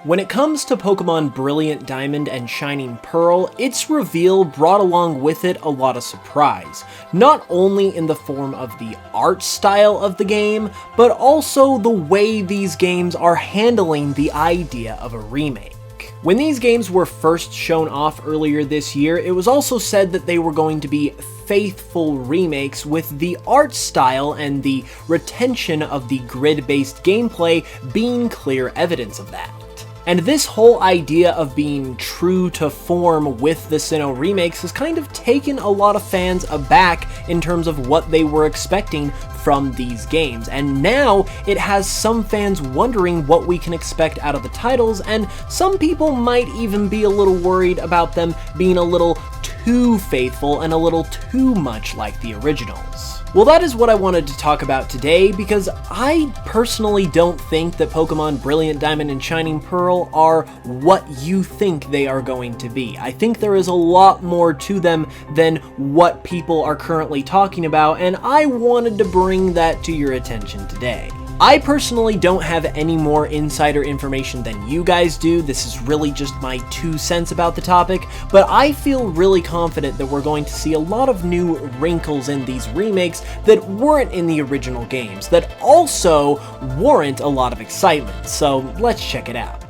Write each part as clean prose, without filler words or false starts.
When it comes to Pokemon Brilliant Diamond and Shining Pearl, its reveal brought along with it a lot of surprise, not only in the form of the art style of the game, but also the way these games are handling the idea of a remake. When these games were first shown off earlier this year, it was also said that they were going to be faithful remakes, with the art style and the retention of the grid-based gameplay being clear evidence of that. And this whole idea of being true to form with the Sinnoh remakes has kind of taken a lot of fans aback in terms of what they were expecting from these games, and now it has some fans wondering what we can expect out of the titles, and some people might even be a little worried about them being a little too faithful and a little too much like the originals. Well, that is what I wanted to talk about today, because I personally don't think that Pokemon Brilliant Diamond and Shining Pearl are what you think they are going to be. I think there is a lot more to them than what people are currently talking about, and I wanted to bring that to your attention today. I personally don't have any more insider information than you guys do. This is really just my 2 cents about the topic, but I feel really confident that we're going to see a lot of new wrinkles in these remakes that weren't in the original games, that also warrant a lot of excitement, so let's check it out.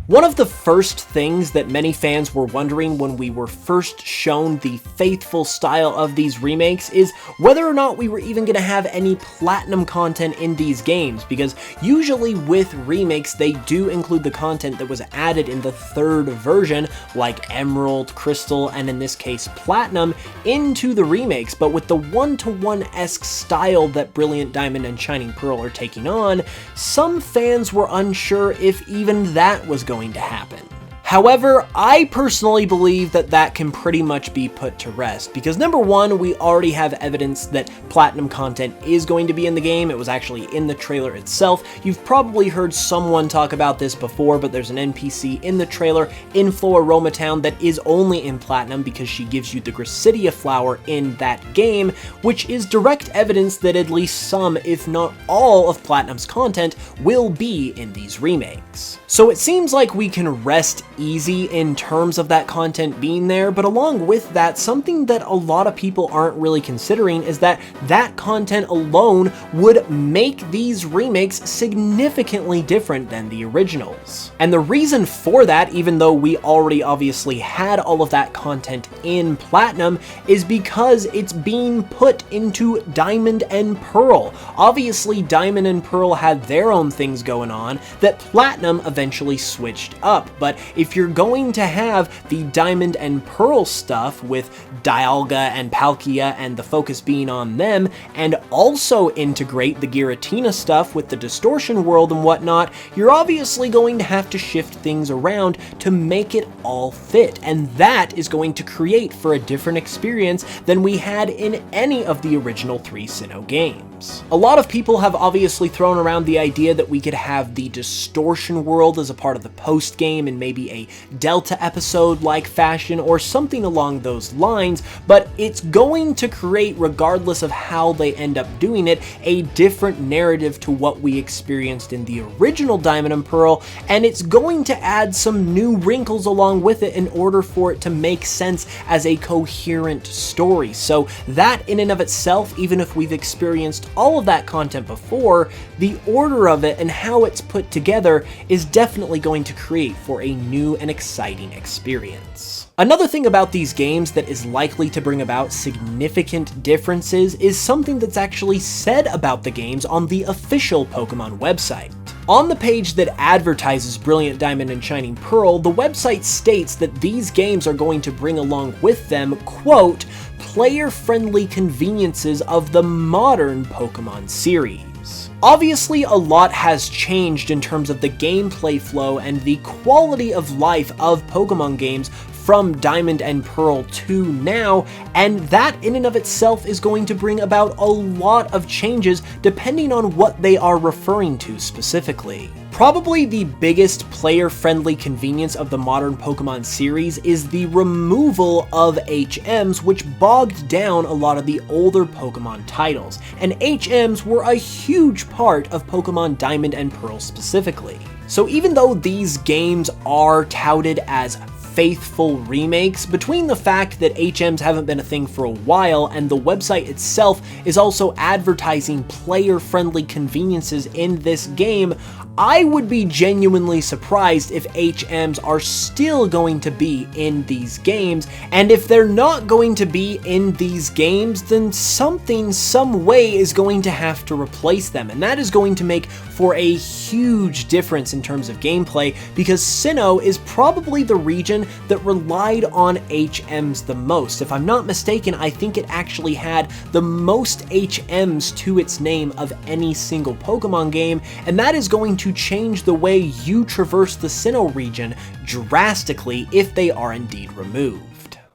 One of the first things that many fans were wondering when we were first shown the faithful style of these remakes is whether or not we were even going to have any platinum content in these games, because usually with remakes they do include the content that was added in the 3rd version, like Emerald, Crystal, and in this case Platinum, into the remakes, but with the one-to-one-esque style that Brilliant Diamond and Shining Pearl are taking on, some fans were unsure if even that was going to happen. However, I personally believe that that can pretty much be put to rest, because number one, we already have evidence that platinum content is going to be in the game. It was actually in the trailer itself. You've probably heard someone talk about this before, but there's an NPC in the trailer in Floaroma Town that is only in platinum because she gives you the Gracidia flower in that game, which is direct evidence that at least some, if not all, of platinum's content will be in these remakes. So it seems like we can rest easy in terms of that content being there, but along with that, something that a lot of people aren't really considering is that that content alone would make these remakes significantly different than the originals. And the reason for that, even though we already obviously had all of that content in Platinum, is because it's being put into Diamond and Pearl. Obviously, Diamond and Pearl had their own things going on that Platinum eventually switched up, but if you're going to have the Diamond and Pearl stuff with Dialga and Palkia and the focus being on them, and also integrate the Giratina stuff with the Distortion World and whatnot, you're obviously going to have to shift things around to make it all fit, and that is going to create for a different experience than we had in any of the original 3 Sinnoh games. A lot of people have obviously thrown around the idea that we could have the Distortion World as a part of the post-game and maybe a Delta episode-like fashion or something along those lines, but it's going to create, regardless of how they end up doing it, a different narrative to what we experienced in the original Diamond and Pearl, and it's going to add some new wrinkles along with it in order for it to make sense as a coherent story. So that in and of itself, even if we've experienced all of that content before, the order of it and how it's put together is definitely going to create for a new and exciting experience. Another thing about these games that is likely to bring about significant differences is something that's actually said about the games on the official Pokemon website. On the page that advertises Brilliant Diamond and Shining Pearl, the website states that these games are going to bring along with them, quote, player-friendly conveniences of the modern Pokemon series. Obviously, a lot has changed in terms of the gameplay flow and the quality of life of Pokemon games from Diamond and Pearl to now, and that in and of itself is going to bring about a lot of changes depending on what they are referring to specifically. Probably the biggest player-friendly convenience of the modern Pokemon series is the removal of HMs, which bogged down a lot of the older Pokemon titles, and HMs were a huge part of Pokemon Diamond and Pearl specifically. So even though these games are touted as faithful remakes, between the fact that HMs haven't been a thing for a while and the website itself is also advertising player-friendly conveniences in this game, I would be genuinely surprised if HMs are still going to be in these games, and if they're not going to be in these games, then something, some way is going to have to replace them, and that is going to make for a huge difference in terms of gameplay, because Sinnoh is probably the region that relied on HMs the most. If I'm not mistaken, I think it actually had the most HMs to its name of any single Pokemon game, and that is going to change the way you traverse the Sinnoh region drastically if they are indeed removed.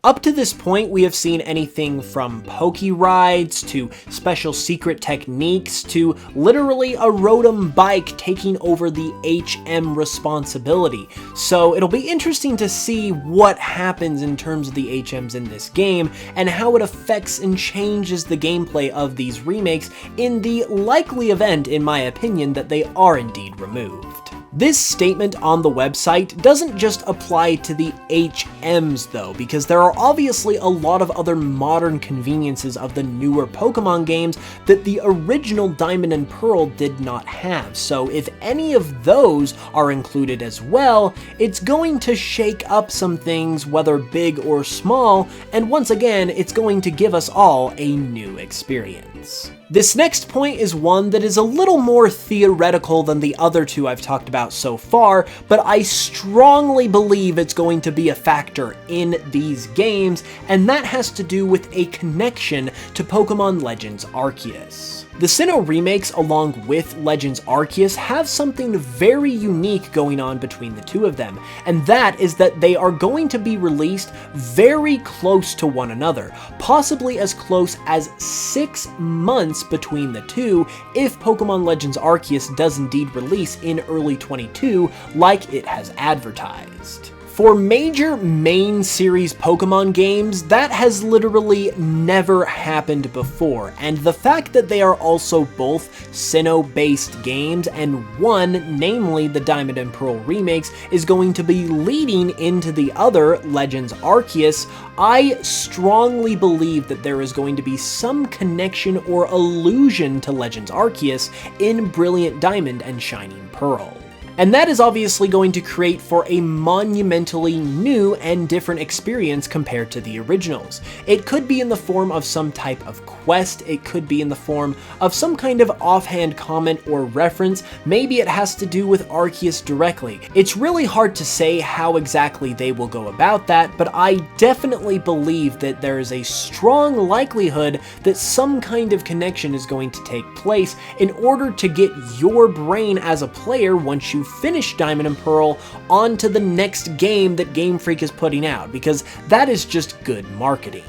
Up to this point, we have seen anything from Poke Rides, to special secret techniques, to literally a Rotom bike taking over the HM responsibility. So it'll be interesting to see what happens in terms of the HMs in this game, and how it affects and changes the gameplay of these remakes in the likely event, in my opinion, that they are indeed removed. This statement on the website doesn't just apply to the HMs though, because there are obviously a lot of other modern conveniences of the newer Pokemon games that the original Diamond and Pearl did not have. So if any of those are included as well, it's going to shake up some things, whether big or small, and once again, it's going to give us all a new experience. This next point is one that is a little more theoretical than the other two I've talked about so far, but I strongly believe it's going to be a factor in these games, and that has to do with a connection to Pokemon Legends Arceus. The Sinnoh remakes, along with Legends Arceus, have something very unique going on between the two of them, and that is that they are going to be released very close to one another, possibly as close as 6 months between the two, if Pokemon Legends Arceus does indeed release in early 22, like it has advertised. For major main series Pokemon games, that has literally never happened before, and the fact that they are also both Sinnoh-based games, and one, namely the Diamond and Pearl remakes, is going to be leading into the other, Legends Arceus, I strongly believe that there is going to be some connection or allusion to Legends Arceus in Brilliant Diamond and Shining Pearl. And that is obviously going to create for a monumentally new and different experience compared to the originals. It could be in the form of some type of quest, it could be in the form of some kind of offhand comment or reference, maybe it has to do with Arceus directly. It's really hard to say how exactly they will go about that, but I definitely believe that there is a strong likelihood that some kind of connection is going to take place in order to get your brain as a player, once you finish Diamond and Pearl, onto the next game that Game Freak is putting out, because that is just good marketing.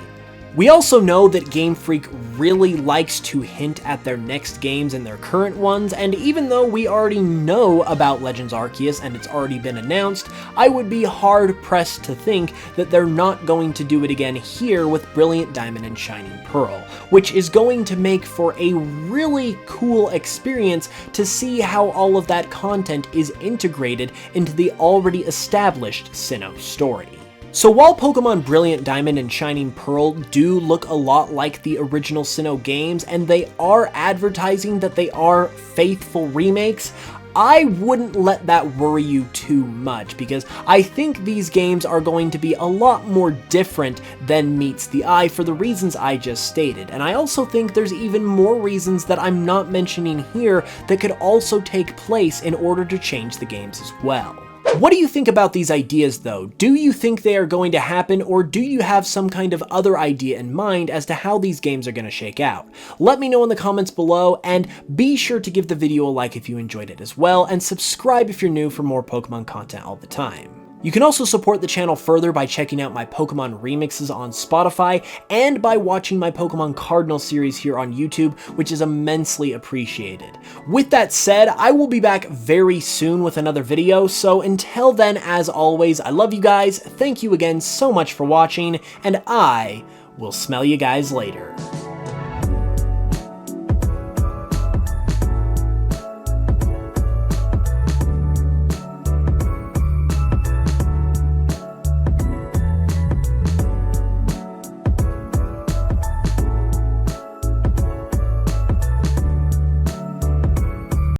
We also know that Game Freak really likes to hint at their next games and their current ones, and even though we already know about Legends Arceus and it's already been announced, I would be hard-pressed to think that they're not going to do it again here with Brilliant Diamond and Shining Pearl, which is going to make for a really cool experience to see how all of that content is integrated into the already established Sinnoh story. So while Pokemon Brilliant Diamond and Shining Pearl do look a lot like the original Sinnoh games, and they are advertising that they are faithful remakes, I wouldn't let that worry you too much, because I think these games are going to be a lot more different than meets the eye for the reasons I just stated, and I also think there's even more reasons that I'm not mentioning here that could also take place in order to change the games as well. What do you think about these ideas though? Do you think they are going to happen, or do you have some kind of other idea in mind as to how these games are going to shake out? Let me know in the comments below, and be sure to give the video a like if you enjoyed it as well, and subscribe if you're new for more Pokemon content all the time. You can also support the channel further by checking out my Pokemon remixes on Spotify, and by watching my Pokemon Cardinal series here on YouTube, which is immensely appreciated. With that said, I will be back very soon with another video, so until then, as always, I love you guys, thank you again so much for watching, and I will smell you guys later.